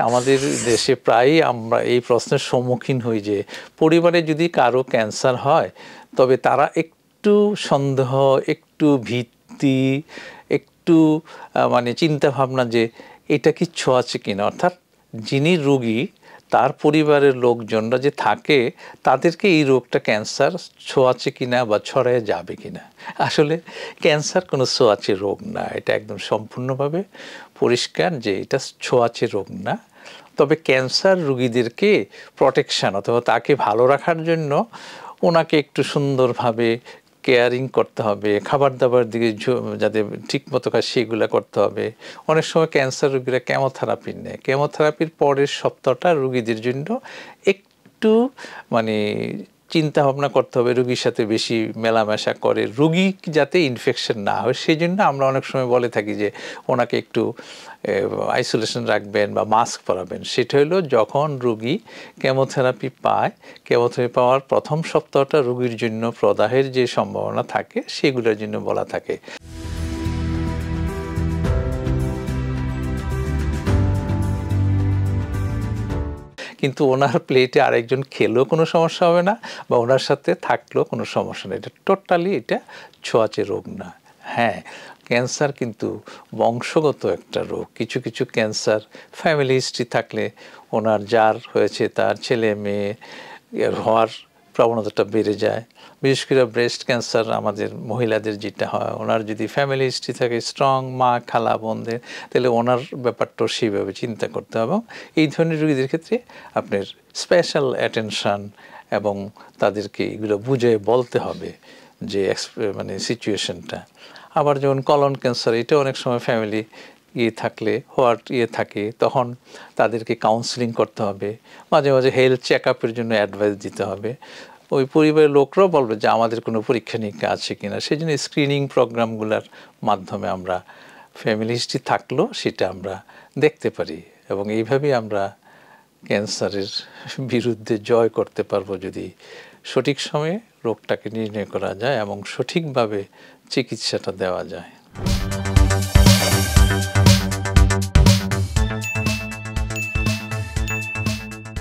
আমাদের দেশে প্রায়ই আমরা এই প্রশ্নের সম্মুখীন হই যে পরিবারে যদি কারো ক্যান্সার হয় তবে তারা একটু সন্দেহ, একটু ভীতি, একটু মানে চিন্তাভাবনা যে এটা কি ছোঁয়াচে কিনা, অর্থাৎ যিনি রোগী তার পরিবারের লোকজনরা যে থাকে তাদেরকে এই রোগটা ক্যান্সার ছোঁয়াচে কিনা বা ছড়ায় যাবে কিনা। আসলে ক্যান্সার কোনো ছোঁয়াচে রোগ না, এটা একদম সম্পূর্ণভাবে পরিষ্কার যে এটা ছোঁয়াচে রোগ না। তবে ক্যান্সার রোগীদেরকে প্রোটেকশন অথবা তাকে ভালো রাখার জন্য ওনাকে একটু সুন্দরভাবে কেয়ারিং করতে হবে, খাবার দাবার দিকে যাতে ঠিক মতো কাজ সেগুলো করতে হবে। অনেক সময় ক্যান্সার রোগীরা কেমোথেরাপি নেয়, কেমোথেরাপির পরের সপ্তাহটা রোগীদের জন্য একটু মানে চিন্তা ভাবনা করতে হবে, রোগীর সাথে বেশি মেলামেশা করে রোগী যাতে ইনফেকশন না হয় সেই জন্য আমরা অনেক সময় বলে থাকি যে ওনাকে একটু আইসোলেশন রাখবেন বা মাস্ক পরাবেন। সেটা হলো যখন রোগী কেমোথেরাপি পায়, কেমোথেরাপি পাওয়ার প্রথম সপ্তাহটা রোগীর জন্য প্রদাহের যে সম্ভাবনা থাকে সেগুলোর জন্য বলা থাকে। কিন্তু ওনার প্লেটে আরেকজন খেলেও কোনো সমস্যা হবে না বা ওনার সাথে থাকলেও কোনো সমস্যা নেই। এটা টোটালি এটা ছোঁয়াচে রোগ না। হ্যাঁ, ক্যান্সার কিন্তু বংশগত একটা রোগ। কিছু কিছু ক্যান্সার ফ্যামিলি হিস্ট্রি থাকলে ওনার যার হয়েছে তার ছেলে মেয়ে হওয়ার প্রবণতাটা বেড়ে যায়। বিশেষ করে ব্রেস্ট ক্যান্সার আমাদের মহিলাদের যেটা হয়, ওনার যদি ফ্যামিলি হিস্ট্রি থাকে স্ট্রং মা খালা বোনদের, তাহলে ওনার ব্যাপারটাও সেইভাবে চিন্তা করতে হবে। এই ধরনের রোগীদের ক্ষেত্রে আপনার স্পেশাল অ্যাটেনশন এবং তাদেরকে এগুলো বুঝে বলতে হবে যে মানে সিচুয়েশনটা। আবার যেমন কলন ক্যান্সার, এটা অনেক সময় ফ্যামিলি থাকলে থাকে তখন তাদেরকে কাউন্সেলিং করতে হবে, মাঝে মাঝে হেলথ চেক আপের জন্য অ্যাডভাইস দিতে হবে। ওই পরিবারের লোকরাও বলবে যে আমাদের কোনো পরীক্ষা নিরীক্ষা আছে কিনা, সেই জন্য স্ক্রিনিং প্রোগ্রামগুলোর মাধ্যমে আমরা ফ্যামিলি হিস্ট্রি থাকলেও সেটা আমরা দেখতে পারি এবং এইভাবেই আমরা ক্যান্সারের বিরুদ্ধে জয় করতে পারবো যদি সঠিক সময়ে রোগটাকে নির্ণয় করা যায় এবং সঠিকভাবে চিকিৎসাটা দেওয়া যায়।